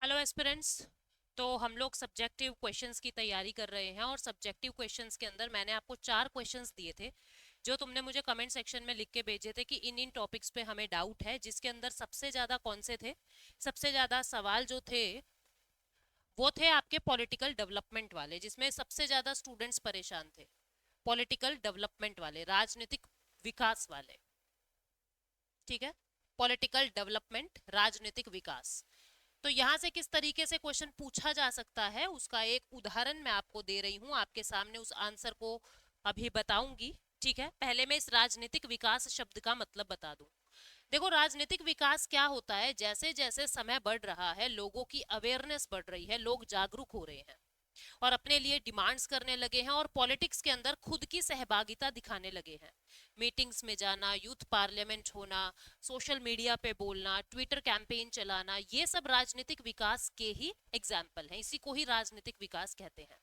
Hello aspirants. तो हम लोग सब्जेक्टिव क्वेश्चंस की तैयारी कर रहे हैं और सब्जेक्टिव क्वेश्चंस के अंदर मैंने आपको 4 क्वेश्चंस दिए थे जो तुमने मुझे कमेंट सेक्शन में लिख के भेजे थे कि इन इन टॉपिक्स पे हमें डाउट है, जिसके अंदर सबसे ज़्यादा कौन से थे। सबसे ज़्यादा सवाल जो थे वो थे आपके पॉलिटिकल डेवलपमेंट वाले, जिसमें सबसे ज़्यादा स्टूडेंट्स परेशान थे। पॉलिटिकल डेवलपमेंट वाले, राजनीतिक विकास वाले। ठीक है, पॉलिटिकल डेवलपमेंट, राजनीतिक विकास। तो यहाँ से किस तरीके से क्वेश्चन पूछा जा सकता है उसका एक उदाहरण मैं आपको दे रही हूँ, आपके सामने उस आंसर को अभी बताऊंगी। ठीक है, पहले मैं इस राजनीतिक विकास शब्द का मतलब बता दूं। देखो, राजनीतिक विकास क्या होता है, जैसे जैसे समय बढ़ रहा है लोगों की अवेयरनेस बढ़ रही है, लोग जागरूक हो रहे हैं और अपने लिए डिमांड्स करने लगे हैं और पॉलिटिक्स के अंदर खुद की सहभागिता दिखाने लगे हैं। मीटिंग्स में जाना, यूथ पार्लियामेंट होना, सोशल मीडिया पे बोलना, ट्विटर कैंपेन चलाना, ये सब राजनीतिक विकास के ही एग्जाम्पल हैं, इसी को ही राजनीतिक विकास कहते हैं।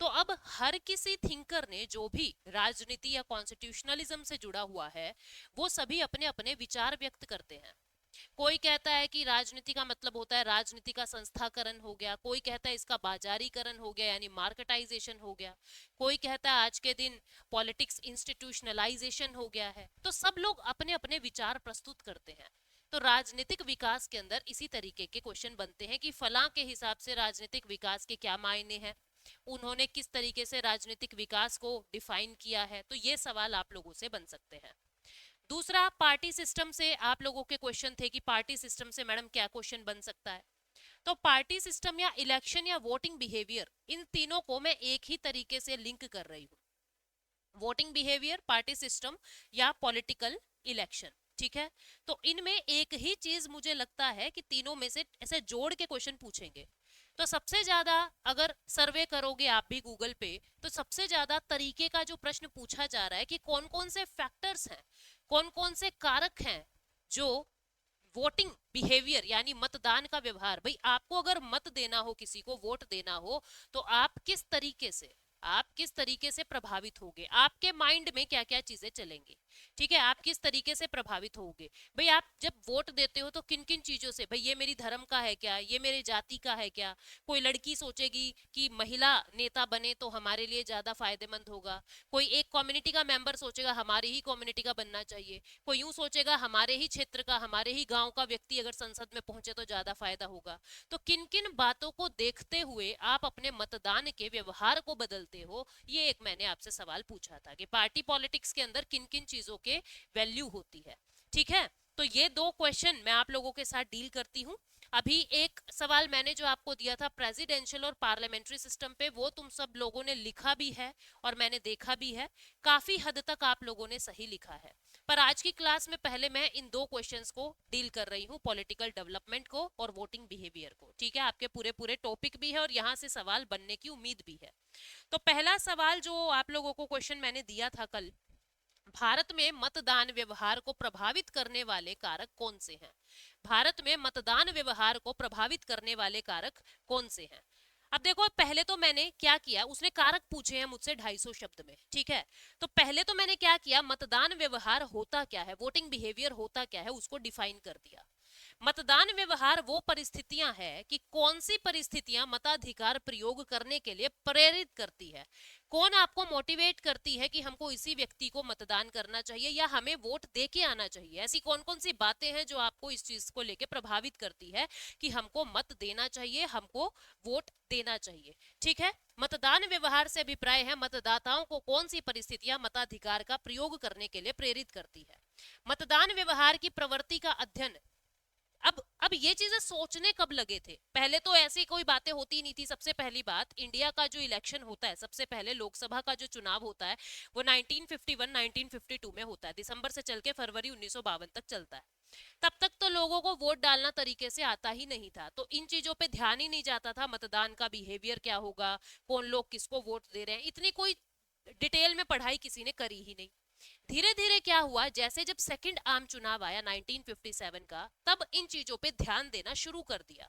तो अब हर किसी थिंकर ने जो भी राजनीति या कॉन्स्टिट्यूशनलिज्म से जुड़ा हुआ है वो सभी अपने अपने विचार व्यक्त करते हैं। कोई कहता है कि राजनीति का मतलब होता है राजनीति का संस्थाकरण हो गया, कोई कहता है इसका बाजारीकरण हो गया यानी मार्केटाइजेशन हो गया, कोई कहता है आज के दिन पॉलिटिक्स इंस्टीट्यूशनलाइजेशन हो गया है। तो सब लोग अपने अपने विचार प्रस्तुत करते हैं। तो राजनीतिक विकास के अंदर इसी तरीके के क्वेश्चन बनते हैं कि फलां के हिसाब से राजनीतिक विकास के क्या मायने हैं, उन्होंने किस तरीके से राजनीतिक विकास को डिफाइन किया है। तो ये सवाल आप लोगों से बन सकते हैं। दूसरा, पार्टी सिस्टम से आप लोगों के क्वेश्चन थे कि पार्टी सिस्टम से मैडम क्या क्वेश्चन बन सकता है। तो पार्टी सिस्टम या इलेक्शन या वोटिंग बिहेवियर, इन तीनों को मैं एक ही तरीके से लिंक कर रही हूँ। वोटिंग बिहेवियर, पार्टी सिस्टम या पॉलिटिकल इलेक्शन। ठीक है, तो इनमें एक ही चीज मुझे लगता है कि तीनों में से ऐसे जोड़ के क्वेश्चन पूछेंगे। तो सबसे ज्यादा अगर सर्वे करोगे आप भी गूगल पे, तो सबसे ज्यादा तरीके का जो प्रश्न पूछा जा रहा है कि कौन कौन से फैक्टर्स हैं, कौन कौन से कारक हैं जो वोटिंग बिहेवियर यानी मतदान का व्यवहार, भाई आपको अगर मत देना हो, किसी को वोट देना हो, तो आप किस तरीके से प्रभावित होगे, आपके माइंड में क्या क्या चीजें चलेंगी। ठीक है, आप किस तरीके से प्रभावित होगे। भाई आप जब वोट देते हो तो किन किन चीजों से, भाई ये मेरी धर्म का है क्या, ये मेरे जाति का है क्या। कोई लड़की सोचेगी कि महिला नेता बने तो हमारे लिए ज्यादा फायदेमंद होगा, कोई एक कम्युनिटी का मेंबर सोचेगा हमारी ही कम्युनिटी का बनना चाहिए, कोई यूं सोचेगा हमारे ही क्षेत्र का, हमारे ही गांव का व्यक्ति अगर संसद में पहुंचे तो ज्यादा फायदा होगा। तो किन किन बातों को देखते हुए आप अपने मतदान के व्यवहार को बदलते हो, ये एक मैंने आपसे सवाल पूछा था कि पार्टी पॉलिटिक्स के अंदर किन किन चीजों के वैल्यू होती है। ठीक है, तो ये 2 क्वेश्चन मैं आप लोगों के साथ डील करती हूँ। अभी एक सवाल मैंने जो आपको दिया था प्रेसिडेंशियल और पार्लियामेंट्री सिस्टम पे, वो तुम सब लोगों ने लिखा भी है और मैंने देखा भी है, काफी हद तक आप लोगों ने सही लिखा है। पर आज की क्लास में पहले मैं इन 2 क्वेश्चंस को डील कर रही हूँ, पॉलिटिकल डेवलपमेंट को और वोटिंग बिहेवियर को। ठीक है, आपके पूरे पूरे टॉपिक भी है और यहाँ से सवाल बनने की उम्मीद भी है। तो पहला सवाल जो आप लोगों को क्वेश्चन मैंने दिया था कल, भारत में मतदान व्यवहार को प्रभावित करने वाले कारक कौन से हैं। भारत में मतदान व्यवहार को प्रभावित करने वाले कारक कौन से हैं। अब देखो, पहले तो मैंने क्या किया, उसने कारक पूछे हैं मुझसे 250 शब्द में। ठीक है, तो पहले तो मैंने क्या किया, मतदान व्यवहार होता क्या है, वोटिंग बिहेवियर होता क्या है, उसको डिफाइन कर दिया। मतदान व्यवहार वो परिस्थितियां हैं कि कौन सी परिस्थितियां मताधिकार प्रयोग करने के लिए प्रेरित करती है, कौन आपको मोटिवेट करती है कि हमको इसी व्यक्ति को मतदान करना चाहिए या हमें वोट दे के आना चाहिए। ऐसी कौन कौन सी बातें हैं जो आपको इस चीज को लेकर प्रभावित करती है कि हमको मत देना चाहिए, हमको वोट देना चाहिए। ठीक है, मतदान व्यवहार से अभिप्राय है मतदाताओं को कौन सी परिस्थितियां मताधिकार का प्रयोग करने के लिए प्रेरित करती है। मतदान व्यवहार की प्रवृत्ति का अध्ययन, अब ये चीजें सोचने कब लगे थे, पहले तो ऐसी कोई बातें होती नहीं थी। सबसे पहली बात, इंडिया का जो इलेक्शन होता है, सबसे पहले लोकसभा का जो चुनाव होता है वो 1951 1952 में होता है, दिसंबर से चल के फरवरी 1952 तक चलता है। तब तक तो लोगों को वोट डालना तरीके से आता ही नहीं था, तो इन चीजों पे ध्यान ही नहीं जाता था, मतदान का बिहेवियर क्या होगा, कौन लोग किसको वोट दे रहे हैं, इतनी कोई डिटेल में पढ़ाई किसी ने करी ही नहीं। धीरे धीरे क्या हुआ, जैसे जब सेकंड आम चुनाव आया 1957 का, तब इन चीजों पे ध्यान देना शुरू कर दिया।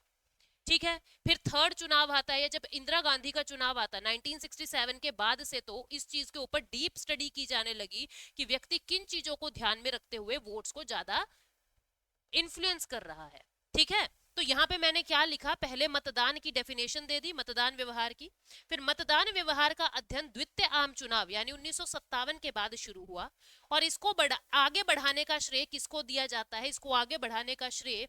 ठीक है, फिर थर्ड चुनाव आता है, जब इंदिरा गांधी का चुनाव आता है 1967 के बाद से, तो इस चीज के ऊपर डीप स्टडी की जाने लगी कि व्यक्ति किन चीजों को ध्यान में रखते हुए वोट्स को ज्यादा इन्फ्लुएंस कर रहा है। ठीक है, तो यहाँ पे मैंने क्या लिखा, पहले मतदान की डेफिनेशन दे दी, मतदान व्यवहार की, फिर मतदान व्यवहार का अध्ययन द्वितीय आम चुनाव यानी 1957 के बाद शुरू हुआ, और इसको आगे बढ़ाने का श्रेय किसको दिया जाता है, इसको आगे बढ़ाने का श्रेय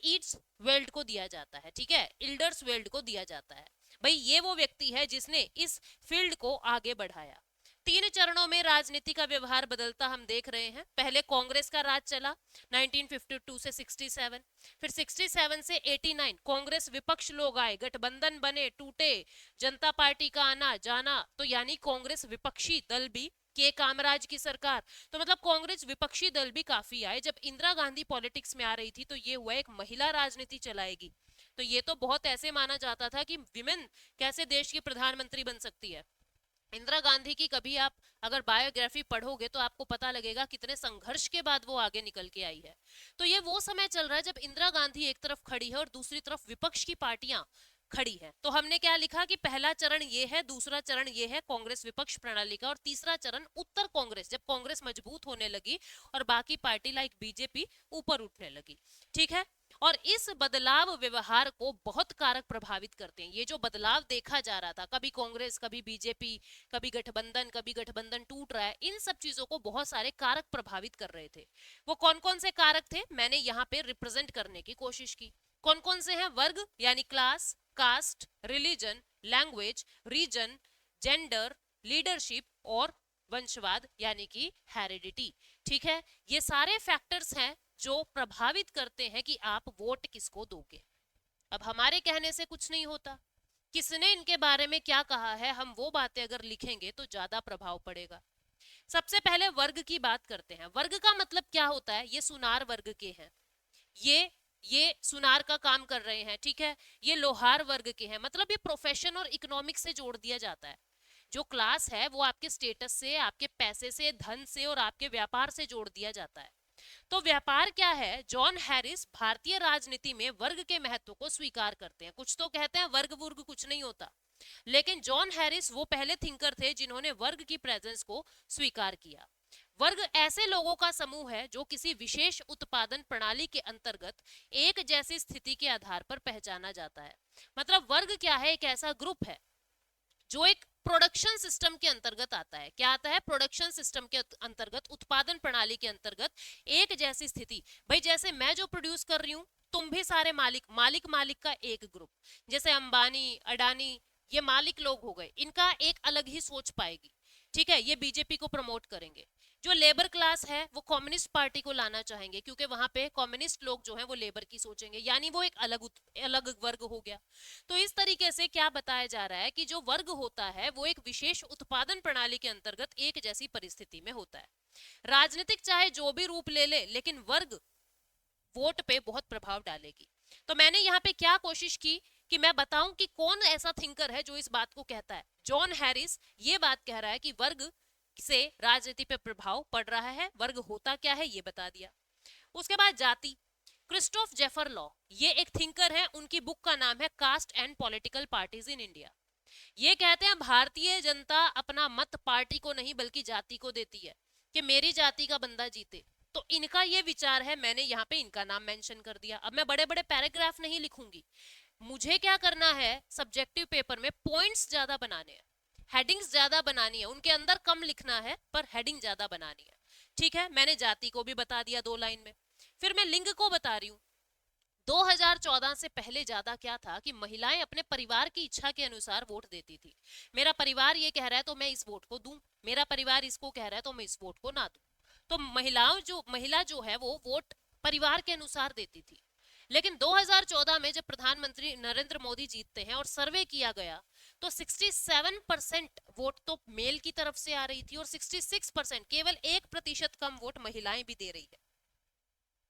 ईट्स वेल्ड को दिया जाता है, ठीक है, इल्डर्स वेल्ड को दिया जाता है। भाई ये वो व्यक्ति है जिसने इस फील्ड को आगे बढ़ाया। 3 चरणों में राजनीति का व्यवहार बदलता हम देख रहे हैं। पहले कांग्रेस का राज चला 1952 से 67, फिर 67 से 89 कांग्रेस विपक्ष लोग आए, गठबंधन बने, टूटे, जनता पार्टी का आना जाना, तो यानी कांग्रेस विपक्षी दल भी, के कामराज की सरकार, तो मतलब कांग्रेस विपक्षी दल भी काफी आए। जब इंदिरा गांधी पॉलिटिक्स में आ रही थी तो ये हुआ एक महिला राजनीति चलाएगी, तो ये तो बहुत ऐसे माना जाता था कि विमेन कैसे देश की प्रधानमंत्री बन सकती है। इंदिरा गांधी की कभी आप अगर बायोग्राफी पढ़ोगे तो आपको पता लगेगा कितने संघर्ष के बाद वो आगे निकल के आई है। तो ये वो समय चल रहा है जब इंदिरा गांधी एक तरफ खड़ी है और दूसरी तरफ विपक्ष की पार्टियां खड़ी है। तो हमने क्या लिखा कि पहला चरण ये है, दूसरा चरण ये है कांग्रेस विपक्ष प्रणाली का, और तीसरा चरण उत्तर कांग्रेस, जब कांग्रेस मजबूत होने लगी और बाकी पार्टी लाइक बीजेपी ऊपर उठने लगी, ठीक है। और इस बदलाव व्यवहार को बहुत कारक प्रभावित करते हैं। ये जो बदलाव देखा जा रहा था, कभी कांग्रेस, कभी बीजेपी, कभी गठबंधन टूट रहा है, इन सब चीजों को बहुत सारे कारक प्रभावित कर रहे थे। वो कौन कौन से कारक थे मैंने यहाँ पे रिप्रेजेंट करने की कोशिश की। कौन कौन से हैं? वर्ग यानी class, caste, religion, language, region, gender, leadership और वंशवाद यानी कि हेरिडिटी, ठीक है। ये सारे फैक्टर्स हैं जो प्रभावित करते हैं कि आप वोट किसको दोगे। अब हमारे कहने से कुछ नहीं होता, किसने इनके बारे में क्या कहा है, हम वो बातें अगर लिखेंगे तो ज्यादा प्रभाव पड़ेगा। सबसे पहले वर्ग की बात करते हैं। वर्ग का मतलब क्या होता है? ये सुनार वर्ग के हैं, ये सुनार का काम कर रहे हैं, ठीक है। ये लोहार वर्ग के हैं, मतलब ये प्रोफेशन और इकोनॉमिक से जोड़ दिया जाता है। जो क्लास है वो आपके स्टेटस से, आपके पैसे से, धन से और आपके व्यापार से जोड़ दिया जाता है। तो व्यापार क्या है? जॉन हैरिस भारतीय राजनीति में वर्ग के महत्व को स्वीकार करते हैं। कुछ तो कहते हैं वर्ग वर्ग कुछ नहीं होता, लेकिन जॉन हैरिस वो पहले थिंकर थे जिन्होंने वर्ग की प्रेजेंस को स्वीकार किया। वर्ग ऐसे लोगों का समूह है जो किसी विशेष उत्पादन प्रणाली के अंतर्गत एक जैसी स्थिति के आधार पर पहचाना जाता है। मतलब वर्ग क्या है? एक ऐसा ग्रुप है जो एक प्रोडक्शन सिस्टम के अंतर्गत आता है। क्या आता है? प्रोडक्शन सिस्टम के अंतर्गत, उत्पादन प्रणाली के अंतर्गत एक जैसी स्थिति। भाई जैसे मैं जो प्रोड्यूस कर रही हूं, तुम भी सारे मालिक का एक ग्रुप, जैसे अंबानी, अडानी, ये मालिक लोग हो गए, इनका एक अलग ही सोच पाएगी, ठीक है। ये बीजेपी को प्रमोट करेंगे। जो लेबर क्लास है वो कम्युनिस्ट पार्टी को लाना चाहेंगे, क्योंकि वहां पे कम्युनिस्ट लोग जो हैं वो लेबर की सोचेंगे, यानी वो एक अलग वर्ग हो गया। तो इस तरीके से क्या बताया जा रहा है कि जो वर्ग होता है वो एक विशेष उत्पादन प्रणाली के अंतर्गत एक जैसी परिस्थिति में होता है। राजनीतिक चाहे जो भी रूप ले ले, लेकिन वर्ग वोट पे बहुत प्रभाव डालेगी। तो मैंने यहाँ पे क्या कोशिश की कि मैं बताऊं कि कौन ऐसा थिंकर है जो इस बात को कहता है। जॉन हैरिस ये बात कह रहा है कि वर्ग से राजनीति पे प्रभाव पड़ रहा है। वर्ग होता क्या है ये बता दिया। उसके बाद जाति, क्रिस्टोफ जेफर लॉ, ये एक थिंकर है, उनकी बुक का नाम है caste and political parties in India. ये कहते हैं भारतीय जनता अपना मत पार्टी को नहीं बल्कि जाति को देती है, कि मेरी जाति का बंदा जीते। तो इनका ये विचार है, मैंने यहाँ पे इनका नाम मेंशन कर दिया। अब मैं बड़े बड़े पैराग्राफ नहीं लिखूंगी, मुझे क्या करना है, सब्जेक्टिव पेपर में पॉइंट्स ज्यादा बनाने हैं, हेडिंग्स ज्यादा बनानी है, उनके अंदर कम लिखना है पर हेडिंग ज्यादा बनानी है, ठीक है। मैंने जाति को भी बता दिया 2 लाइन में। फिर मैं लिंग को बता रही हूँ। 2014 से पहले ज्यादा क्या था कि महिलाएं अपने परिवार की इच्छा के अनुसार वोट देती थी। मेरा परिवार ये कह रहा है तो मैं इस वोट को दूं, मेरा परिवार इसको कह रहा है तो मैं इस वोट को ना दूं। तो महिला जो है वो वोट परिवार के अनुसार देती थी। लेकिन 2014 में जब प्रधानमंत्री नरेंद्र मोदी जीतते हैं और सर्वे किया गया तो 67% वोट तो मेल की तरफ से आ रही थी और 66%, केवल 1% कम वोट महिलाएं भी दे रही है,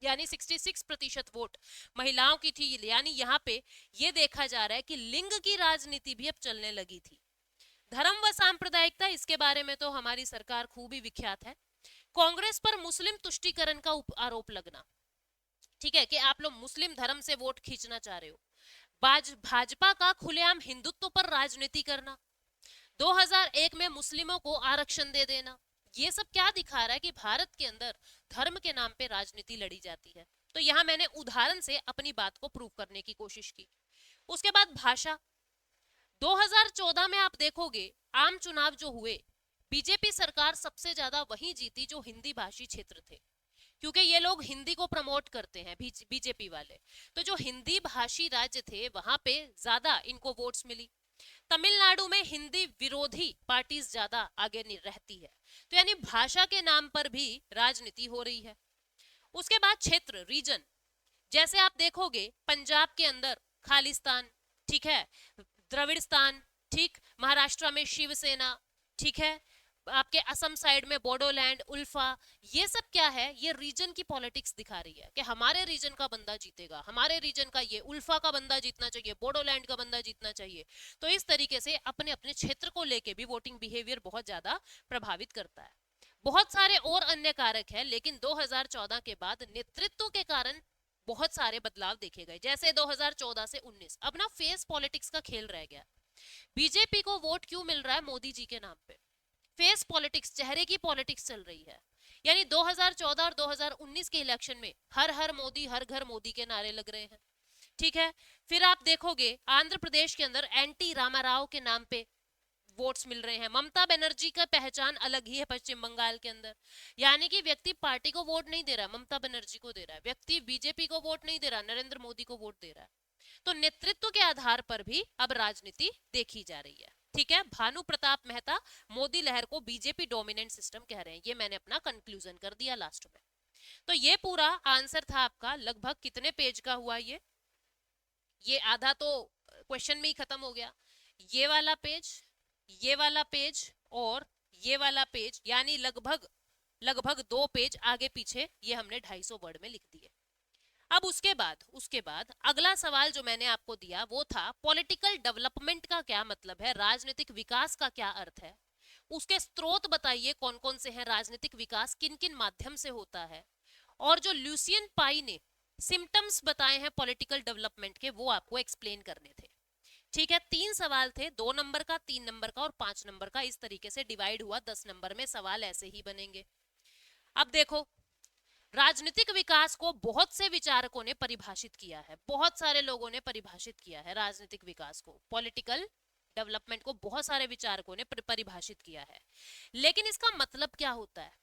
यानी 66% वोट महिलाओं की थी। यानी यहाँ पे ये देखा जा रहा है कि लिंग की राजनीति भी अब चलने लगी थी। धर्म व सांप्रदायिकता, इसके बारे में तो हमारी सरकार खूब ही विख्यात है। कांग्रेस पर मुस्लिम तुष्टीकरण का आरोप लगना, ठीक है, कि आप लोग मुस्लिम धर्म से वोट खींचना चाह रहे हो। भाजपा का खुलेआम हिंदुत्व पर राजनीति करना, 2001 में मुस्लिमों को आरक्षण दे देना, ये सब क्या दिखा रहा है कि भारत के अंदर धर्म के नाम पे राजनीति लड़ी जाती है। तो यहाँ मैंने उदाहरण से अपनी बात को प्रूव करने की कोशिश की। उसके बाद भाषा, 2014 में आप देखोगे आम चुनाव जो हुए, बीजेपी सरकार सबसे ज्यादा वही जीती जो हिंदी भाषी क्षेत्र थे, क्योंकि ये लोग हिंदी को प्रमोट करते हैं बीजेपी वाले। तो जो हिंदी भाषी राज्य थे वहां पे ज्यादा इनको वोट्स मिली। तमिलनाडु में हिंदी विरोधी पार्टीज ज्यादा आगे रहती है। तो यानी भाषा के नाम पर भी राजनीति हो रही है। उसके बाद क्षेत्र, रीजन, जैसे आप देखोगे पंजाब के अंदर खालिस्तान, ठीक है, द्रविड़स्तान, ठीक, महाराष्ट्र में शिवसेना, ठीक है, आपके असम साइड में बोडोलैंड, उल्फा, ये सब क्या है, ये रीजन की पॉलिटिक्स दिखा रही है कि हमारे रीजन का बंदा जीतेगा, हमारे रीजन का, ये उल्फा का बंदा जीतना चाहिए, बोडोलैंड का बंदा जीतना चाहिए। तो इस तरीके से अपने अपने क्षेत्र को लेके भी वोटिंग बिहेवियर बहुत ज्यादा प्रभावित करता है। बहुत सारे और अन्य कारक है, लेकिन 2014 के बाद नेतृत्व के कारण बहुत सारे बदलाव देखे गए। जैसे 2014 से 19 अब ना फेस पॉलिटिक्स का खेल रह गया। बीजेपी को वोट क्यों मिल रहा है? मोदी जी के नाम पे फेस पॉलिटिक्स, चेहरे की पॉलिटिक्स चल रही है। यानी 2014 और 2019 के इलेक्शन में हर हर मोदी, हर घर मोदी के नारे लग रहे हैं, ठीक है। फिर आप देखोगे आंध्र प्रदेश के अंदर एंटी रामाराव के नाम पे वोट्स मिल रहे हैं। ममता बनर्जी का पहचान अलग ही है पश्चिम बंगाल के अंदर, यानी कि व्यक्ति पार्टी को वोट नहीं दे रहा, ममता बनर्जी को दे रहा है, व्यक्ति बीजेपी को वोट नहीं दे रहा, नरेंद्र मोदी को वोट दे रहा है। तो नेतृत्व के आधार पर भी अब राजनीति देखी जा रही है, ठीक है। भानु प्रताप मेहता मोदी लहर को बीजेपी डोमिनेंट सिस्टम कह रहे हैं। ये मैंने अपना कंक्लूजन कर दिया लास्ट में। तो ये पूरा आंसर था आपका। लगभग कितने पेज का हुआ ये आधा तो क्वेश्चन में ही खत्म हो गया। ये वाला पेज, ये वाला पेज और ये वाला पेज, यानी लगभग लगभग 2 पेज आगे पीछे ये हमने 250 वर्ड में लिख दिए। अब उसके बाद अगला सवाल जो मैंने आपको दिया वो था पॉलिटिकल डेवलपमेंट का क्या मतलब है, राजनीतिक विकास का क्या अर्थ है, उसके स्रोत बताइए कौन कौन से हैं, राजनीतिक विकास किन किन माध्यम से होता है, और जो ल्यूसियन पाई ने सिम्टम्स बताए हैं पॉलिटिकल डेवलपमेंट के वो आपको एक्सप्लेन करने थे, ठीक है। 3 सवाल थे, 2 नंबर का, 3 नंबर का और 5 नंबर का, इस तरीके से डिवाइड हुआ। 10 नंबर में सवाल ऐसे ही बनेंगे। अब देखो, राजनीतिक विकास को बहुत से विचारकों ने परिभाषित किया है, बहुत सारे लोगों ने परिभाषित किया है राजनीतिक विकास को, पॉलिटिकल डेवलपमेंट को बहुत सारे विचारकों ने परिभाषित किया है। लेकिन इसका मतलब क्या होता है?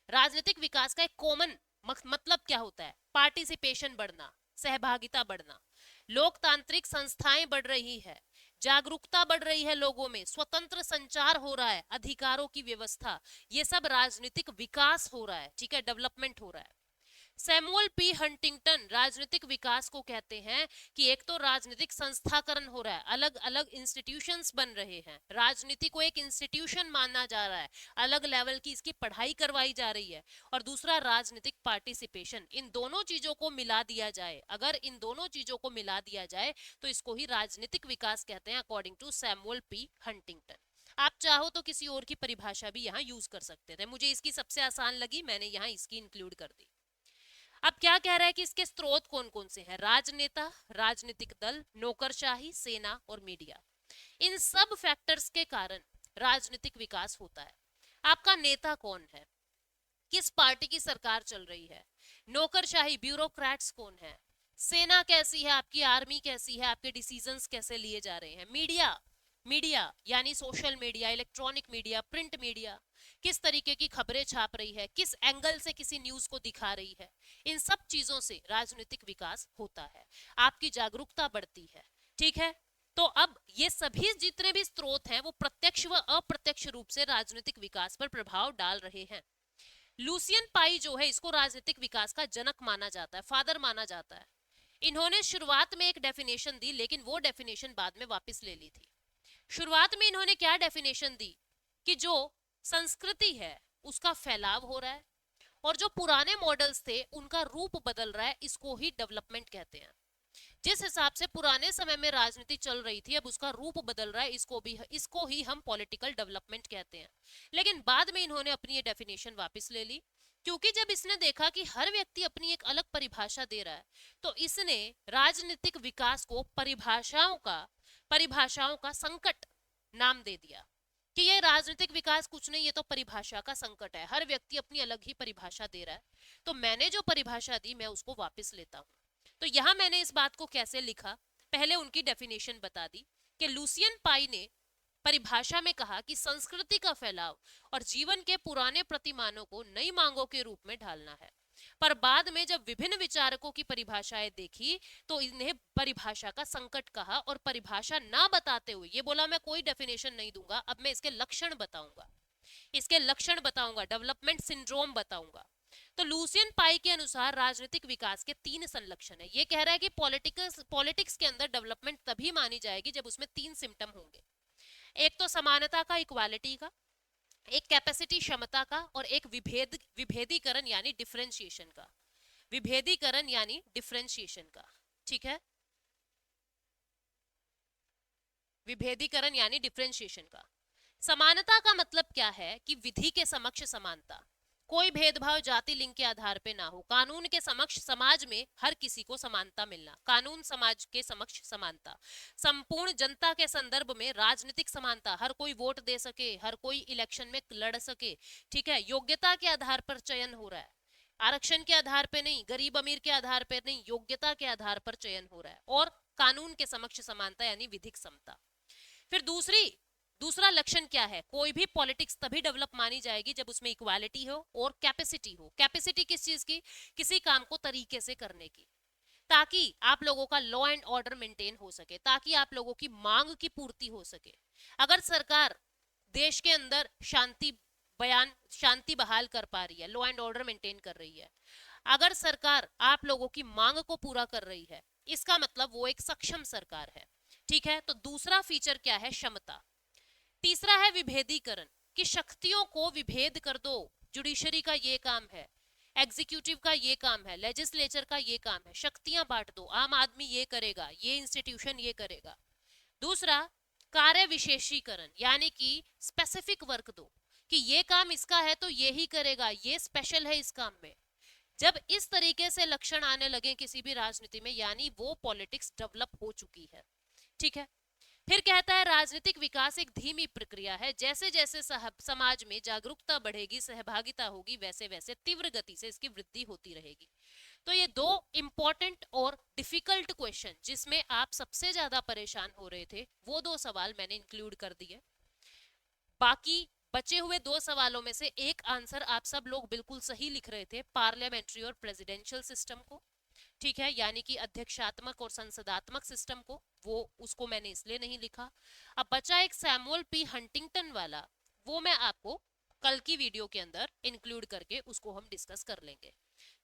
राजनीतिक विकास का एक कॉमन मतलब क्या होता है? पार्टिसिपेशन बढ़ना, सहभागिता बढ़ना, लोकतांत्रिक संस्थाएं बढ़ रही है, जागरूकता बढ़ रही है लोगों में, स्वतंत्र संचार हो रहा है, अधिकारों की व्यवस्था, ये सब राजनीतिक विकास हो रहा है, ठीक है, डेवलपमेंट हो रहा है। सैमुअल पी हंटिंगटन राजनीतिक विकास को कहते हैं कि एक तो राजनीतिक संस्थाकरण हो रहा है, अलग अलग इंस्टीट्यूशंस बन रहे हैं, राजनीति को एक इंस्टीट्यूशन माना जा रहा है, अलग लेवल की इसकी पढ़ाई करवाई जा रही है, और दूसरा राजनीतिक पार्टिसिपेशन। इन दोनों चीजों को मिला दिया जाए, अगर इन दोनों चीजों को मिला दिया जाए तो इसको ही राजनीतिक विकास कहते हैं, according to Samuel P Huntington. आप चाहो तो किसी और की परिभाषा भी यहाँ यूज कर सकते थे, मुझे इसकी सबसे आसान लगी, मैंने यहाँ इसकी इंक्लूड कर दी। अब क्या कह रहा है कि इसके स्रोत कौन कौन से हैं? राजनेता, राजनीतिक दल, नौकरशाही, सेना और मीडिया। इन सब फैक्टर्स के कारण राजनीतिक विकास होता है। आपका नेता कौन है, किस पार्टी की सरकार चल रही है, नौकरशाही ब्यूरोक्रेट्स कौन है, सेना कैसी है, आपकी आर्मी कैसी है, आपके डिसीजंस कैसे लिए जा रहे हैं, मीडिया यानी social media, electronic media, print media किस तरीके की खबरें छाप रही है, किस एंगल से किसी न्यूज को दिखा रही है, इन सब चीजों से राजनीतिक विकास होता है, आपकी जागरूकता बढ़ती है, ठीक है। तो अब ये सभी जितने भी स्रोत हैं वो प्रत्यक्ष व अप्रत्यक्ष रूप से राजनीतिक विकास पर प्रभाव डाल रहे हैं। लूसियन पाई जो है इसको राजनीतिक विकास का जनक माना जाता है, फादर माना जाता है। इन्होंने शुरुआत में एक डेफिनेशन दी, लेकिन वो डेफिनेशन बाद में वापस ले ली थी। शुरुआत में इन्होंने क्या डेफिनेशन दी कि जो संस्कृति है उसका फैलाव हो रहा है और जो पुराने मॉडल्स थे उनका रूप बदल रहा है, इसको ही डेवलपमेंट कहते हैं। जिस हिसाब से पुराने समय में राजनीति चल रही थी अब उसका रूप बदल रहा है, इसको ही हम पॉलिटिकल डेवलपमेंट कहते हैं। लेकिन बाद में इन्होंने अपनी ये डेफिनेशन वापस ले ली, क्योंकि जब इसने देखा कि हर व्यक्ति अपनी एक अलग परिभाषा दे रहा है तो इसने राजनीतिक विकास को परिभाषाओं का संकट नाम दे दिया। कि ये राजनीतिक विकास कुछ नहीं, ये तो परिभाषा का संकट है, हर व्यक्ति अपनी अलग ही परिभाषा दे रहा है। तो मैंने जो परिभाषा दी मैं उसको वापस लेता हूँ। तो यहां मैंने इस बात को कैसे लिखा, पहले उनकी डेफिनेशन बता दी कि लुसियन पाई ने परिभाषा में कहा कि संस्कृति का फैलाव और जीवन के पुराने प्रतिमानों को नई मांगों के रूप में ढालना है। पर बाद में जब विभिन्न विचारकों की परिभाषाएं देखी तो इन्हें परिभाषा का संकट कहा और परिभाषा ना बताते हुए ये बोला मैं कोई डेफिनेशन नहीं दूंगा, अब मैं इसके लक्षण बताऊंगा, इसके लक्षण बताऊंगा, डेवलपमेंट सिंड्रोम बताऊंगा। तो लुसियन पाई के अनुसार राजनीतिक विकास के 3 संलक्षण है। ये कह रहा है कि पॉलिटिक्स के अंदर डेवलपमेंट तभी मानी जाएगी जब उसमें 3 सिम्टम होंगे। एक तो समानता का, इक्वालिटी का, एक कैपेसिटी क्षमता का, और एक विभेदीकरण यानी डिफरेंशिएशन का, विभेदीकरण यानी डिफरेंशिएशन का। ठीक है, विभेदीकरण यानी डिफरेंशिएशन का। समानता का मतलब क्या है कि विधि के समक्ष समानता, कोई भेदभाव जाति लिंग के आधार पे ना हो, कानून के समक्ष समाज में हर किसी को समानता मिलना, कानून समाज के समक्ष समानता, संपूर्ण जनता के संदर्भ में राजनीतिक समानता, हर कोई वोट दे सके, हर कोई इलेक्शन में लड़ सके। ठीक है, योग्यता के आधार पर चयन हो रहा है, आरक्षण के आधार पे नहीं, गरीब अमीर के आधार पर नहीं, योग्यता के आधार पर चयन हो रहा है, और कानून के समक्ष समानता यानी विधिक समता। फिर दूसरा लक्षण क्या है, कोई भी पॉलिटिक्स तभी डेवलप मानी जाएगी जब उसमें इक्वालिटी हो और कैपेसिटी हो। कैपेसिटी किस चीज की, किसी काम को तरीके से करने की, ताकि आप लोगों का लॉ एंड ऑर्डर मेंटेन हो सके, ताकि आप लोगों की मांग की पूर्ति हो सके। अगर सरकार देश के अंदर शांति बहाल कर पा रही है, लॉ एंड ऑर्डर मेंटेन कर रही है, अगर सरकार आप लोगों की मांग को पूरा कर रही है, इसका मतलब वो एक सक्षम सरकार है। ठीक है, तो दूसरा फीचर क्या है, क्षमता। तीसरा है विभेदीकरण, कि शक्तियों को विभेद कर दो, जुडिशरी का ये काम है, एग्जीक्यूटिव का ये काम है, लेजिस्लेचर का ये काम है, शक्तियां बांट दो, आम आदमी ये करेगा, ये इंस्टीट्यूशन ये करेगा। दूसरा कार्य विशेषीकरण, यानी कि स्पेसिफिक वर्क दो, कि ये काम इसका है तो ये ही करेगा, ये स्पेशल है इस काम में। जब इस तरीके से लक्षण आने लगे किसी भी राजनीति में, यानी वो पॉलिटिक्स डेवलप हो चुकी है। ठीक है, फिर कहता है राजनीतिक विकास एक धीमी प्रक्रिया है, जैसे जैसे समाज में जागरूकता बढ़ेगी, सहभागिता होगी, वैसे वैसे तीव्र गति से इसकी वृद्धि होती रहेगी। तो ये 2 इंपॉर्टेंट और डिफिकल्ट क्वेश्चन जिसमें आप सबसे ज्यादा परेशान हो रहे थे, वो 2 सवाल मैंने इंक्लूड कर दिए। बाकी बचे हुए 2 सवालों में से एक आंसर आप सब लोग बिल्कुल सही लिख रहे थे, पार्लियामेंट्री और प्रेसिडेंशियल सिस्टम को। ठीक है, यानी कि अध्यक्षात्मक और संसदात्मक सिस्टम को, वो उसको मैंने इसलिए नहीं लिखा। अब बचा एक सैमुअल पी हंटिंगटन वाला, वो मैं आपको कल की वीडियो के अंदर इंक्लूड करके उसको हम डिस्कस कर लेंगे।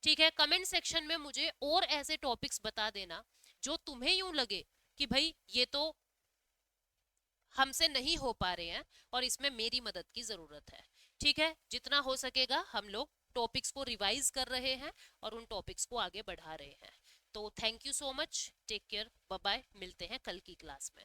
ठीक है, कमेंट सेक्शन में मुझे और ऐसे टॉपिक्स बता देना जो तुम्हें यूं लगे कि भाई ये तो हमसे नहीं हो पा रहे हैं और इसमें मेरी मदद की जरूरत है। ठीक है, जितना हो सकेगा हम लोग टॉपिक्स को रिवाइज कर रहे हैं और उन टॉपिक्स को आगे बढ़ा रहे हैं। तो thank you so much, take care, bye bye, मिलते हैं कल की क्लास में।